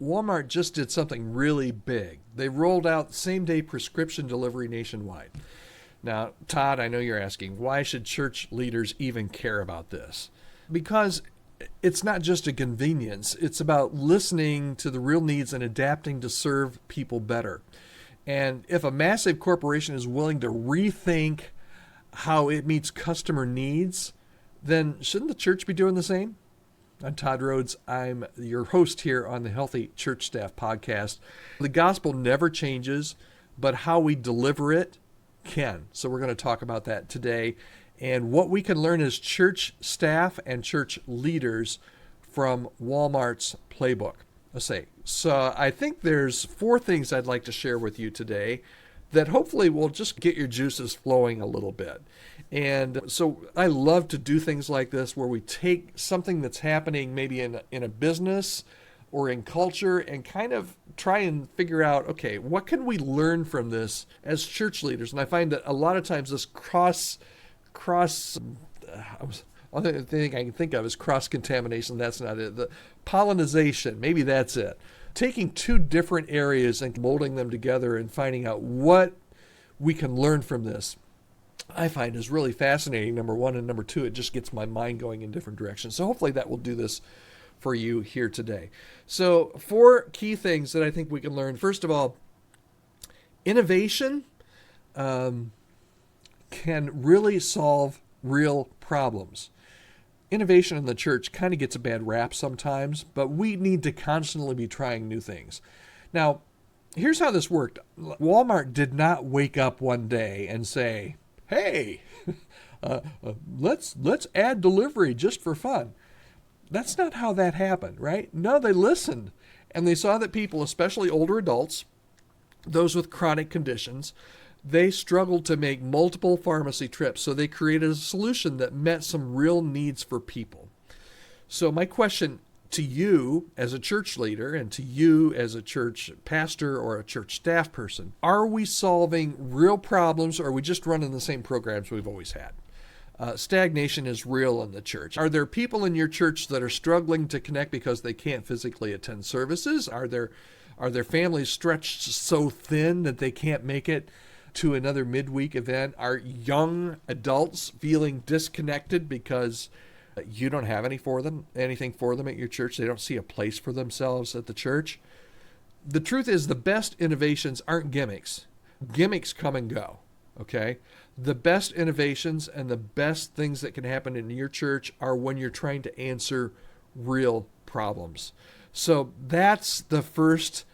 Walmart just did something really big. They rolled out same-day prescription delivery nationwide. Now, Todd, I know you're asking, why should church leaders even care about this? Because it's not just a convenience. It's about listening to the real needs and adapting to serve people better. And if a massive corporation is willing to rethink how it meets customer needs, then shouldn't the church be doing the same? I'm Todd Rhodes. I'm your host here on the Healthy Church Staff podcast. The gospel never changes, but how we deliver it can. So we're going to talk about that today and what we can learn as church staff and church leaders from Walmart's Playbook. So I think there's 4 things I'd like to share with you today that hopefully will just get your juices flowing a little bit. And so I love to do things like this where we take something that's happening maybe in a business or in culture and kind of try and figure out, okay, what can we learn from this as church leaders? And I find that a lot of times this only thing I can think of is cross-contamination. That's not it. The pollinization, maybe that's it. Taking 2 different areas and molding them together and finding out what we can learn from this, I find is really fascinating, number 1. And number 2, it just gets my mind going in different directions. So hopefully that will do this for you here today. So 4 key things that I think we can learn. First of all, innovation can really solve real problems. Innovation in the church kind of gets a bad rap sometimes, but we need to constantly be trying new things. Now, here's how this worked. Walmart did not wake up one day and say, hey, let's add delivery just for fun. That's not how that happened, right? No, they listened, and they saw that people, especially older adults, those with chronic conditions, they struggled to make multiple pharmacy trips, so they created a solution that met some real needs for people. So my question to you as a church leader and to you as a church pastor or a church staff person, are we solving real problems or are we just running the same programs we've always had? Stagnation is real in the church. Are there people in your church that are struggling to connect because they can't physically attend services? Are their families stretched so thin that they can't make it to another midweek event? Are young adults feeling disconnected because you don't have anything for them at your church? They don't see a place for themselves at the church. The truth is the best innovations aren't gimmicks. Gimmicks come and go, okay? The best innovations and the best things that can happen in your church are when you're trying to answer real problems. So that's the first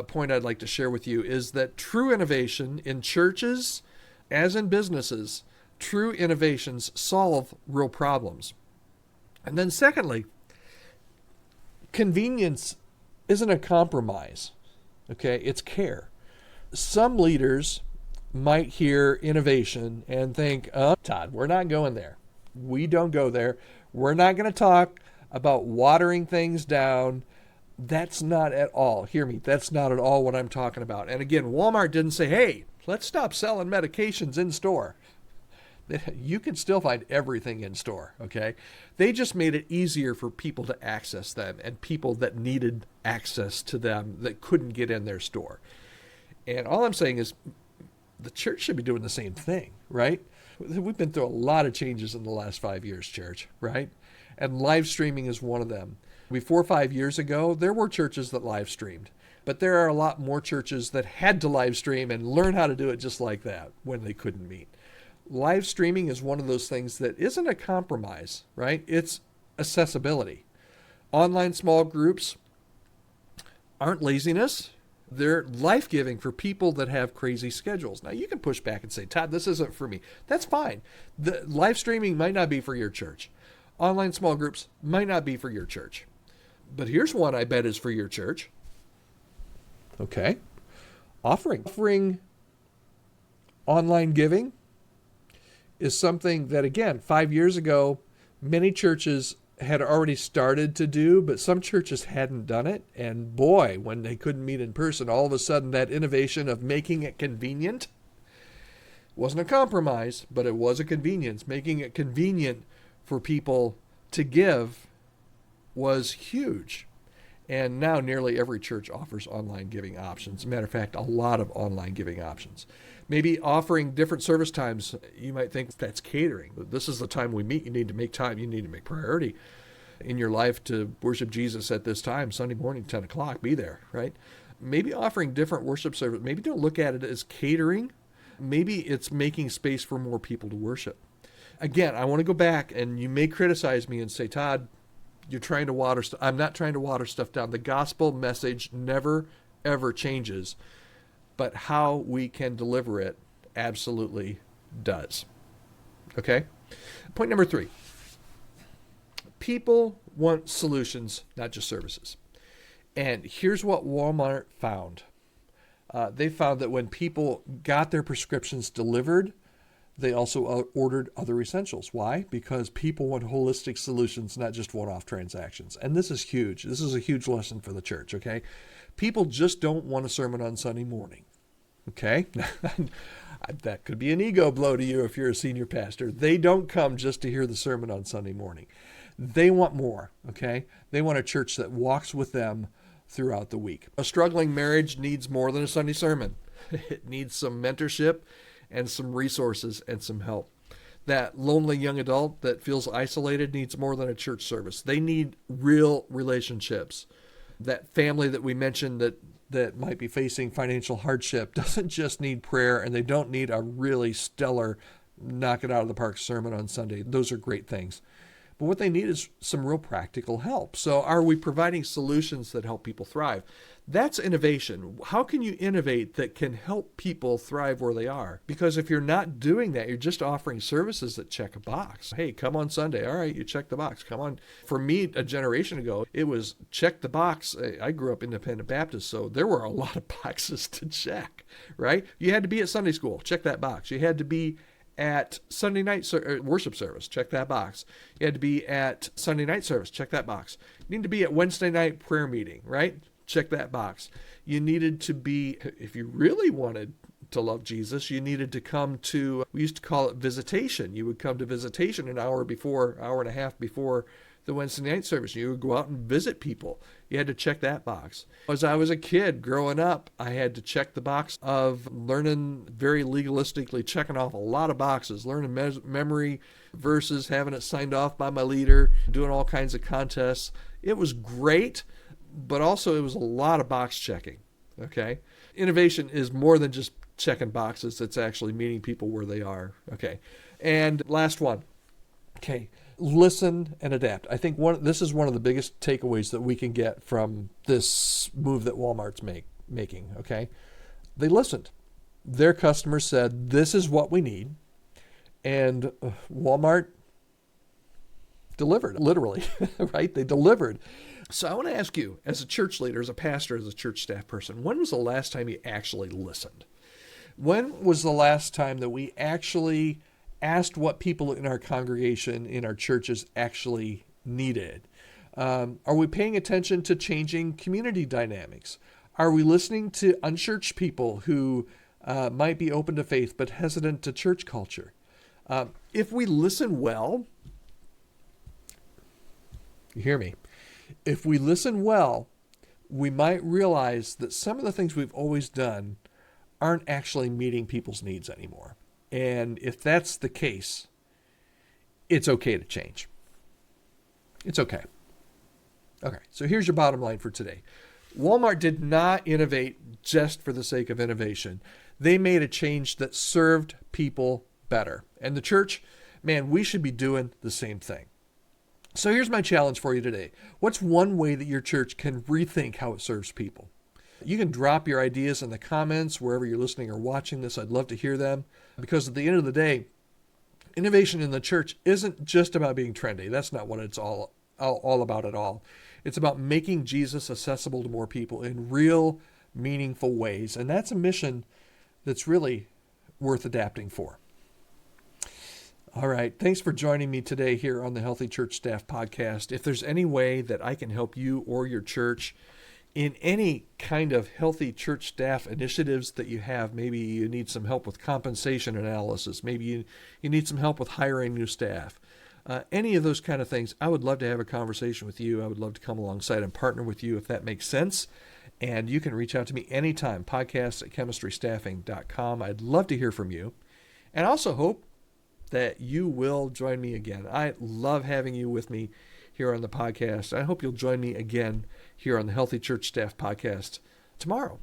point I'd like to share with you, is that true innovation in churches, as in businesses, true innovations solve real problems. And then secondly, convenience isn't a compromise, okay? It's care. Some leaders might hear innovation and think, Todd, we're not going there. We don't go there. We're not going to talk about watering things down. That's not at all, hear me, that's not at all what I'm talking about. And again, Walmart didn't say, hey, let's stop selling medications in store. You can still find everything in store, okay? They just made it easier for people to access them and people that needed access to them that couldn't get in their store. And all I'm saying is the church should be doing the same thing, right? We've been through a lot of changes in the last 5 years, church, right? And live streaming is one of them. 4 or 5 years ago, there were churches that live streamed, but there are a lot more churches that had to live stream and learn how to do it just like that when they couldn't meet. Live streaming is one of those things that isn't a compromise, right? It's accessibility. Online small groups aren't laziness. They're life-giving for people that have crazy schedules. Now, you can push back and say, Todd, this isn't for me. That's fine. The live streaming might not be for your church. Online small groups might not be for your church. But here's one I bet is for your church. Okay. Offering online giving is something that, again, 5 years ago, many churches had already started to do, but some churches hadn't done it. And boy, when they couldn't meet in person, all of a sudden that innovation of making it convenient wasn't a compromise, but it was a convenience. Making it convenient for people to give was huge. And now nearly every church offers online giving options. As a matter of fact, a lot of online giving options. Maybe offering different service times. You might think that's catering. This is the time we meet. You need to make time. You need to make priority in your life to worship Jesus at this time, Sunday morning, 10 o'clock, be there, right? Maybe offering different worship service. Maybe don't look at it as catering. Maybe it's making space for more people to worship. Again, I want to go back, and you may criticize me and say, Todd, you're trying to water stuff. I'm not trying to water stuff down. The gospel message never, ever changes, but how we can deliver it absolutely does. Okay? Point number 3. People want solutions, not just services. And here's what Walmart found. They found that when people got their prescriptions delivered, they also ordered other essentials. Why? Because people want holistic solutions, not just one-off transactions. And this is huge. This is a huge lesson for the church, okay? People just don't want a sermon on Sunday morning, okay? That could be an ego blow to you if you're a senior pastor. They don't come just to hear the sermon on Sunday morning. They want more, okay? They want a church that walks with them throughout the week. A struggling marriage needs more than a Sunday sermon. It needs some mentorship and some resources and some help. That lonely young adult that feels isolated needs more than a church service. They need real relationships. That family that we mentioned that might be facing financial hardship doesn't just need prayer, and they don't need a really stellar knock it out of the park sermon on Sunday. Those are great things. But what they need is some real practical help. So are we providing solutions that help people thrive? That's innovation. How can you innovate that can help people thrive where they are? Because if you're not doing that, you're just offering services that check a box. Hey, come on Sunday. All right, you check the box. Come on. For me, a generation ago, it was check the box. I grew up Independent Baptist, so there were a lot of boxes to check, right? You had to be at Sunday school. Check that box. You had to be at Sunday night worship service, check that box. You had to be at Sunday night service, check that box. You need to be at Wednesday night prayer meeting, right? Check that box. You needed to be, if you really wanted to love Jesus, you needed to come to, we used to call it visitation. You would come to visitation an hour and a half before the Wednesday night service. You would go out and visit people. You had to check that box. As I was a kid growing up, I had to check the box of learning very legalistically, checking off a lot of boxes, learning memory verses, having it signed off by my leader, doing all kinds of contests. It was great, but also it was a lot of box checking, okay? Innovation is more than just checking boxes. It's actually meeting people where they are, okay? And last one, okay. Listen and adapt. I think this is one of the biggest takeaways that we can get from this move that Walmart's making, okay? They listened. Their customers said, this is what we need. And Walmart delivered, literally, right? They delivered. So I want to ask you, as a church leader, as a pastor, as a church staff person, when was the last time you actually listened? When was the last time that we actually asked what people in our congregation, in our churches actually needed? Are we paying attention to changing community dynamics? Are we listening to unchurched people who might be open to faith but hesitant to church culture? If we listen well, you hear me? If we listen well, we might realize that some of the things we've always done aren't actually meeting people's needs anymore. And if that's the case, it's okay to change. It's okay. Okay, so here's your bottom line for today. Walmart did not innovate just for the sake of innovation. They made a change that served people better. And the church, man, we should be doing the same thing. So here's my challenge for you today. What's one way that your church can rethink how it serves people? You can drop your ideas in the comments wherever you're listening or watching this. I'd love to hear them, because at the end of the day, innovation in the church isn't just about being trendy. That's not what it's all about at all. It's about making Jesus accessible to more people in real, meaningful ways. And that's a mission that's really worth adapting for. All right. Thanks for joining me today here on the Healthy Church Staff Podcast. If there's any way that I can help you or your church in any kind of healthy church staff initiatives that you have, maybe you need some help with compensation analysis, maybe you need some help with hiring new staff, any of those kind of things, I would love to have a conversation with you. I would love to come alongside and partner with you if that makes sense. And you can reach out to me anytime, podcast@chemistrystaffing.com. I'd love to hear from you. And I also hope that you will join me again. I love having you with me here on the podcast. I hope you'll join me again here on the Healthy Church Staff Podcast tomorrow.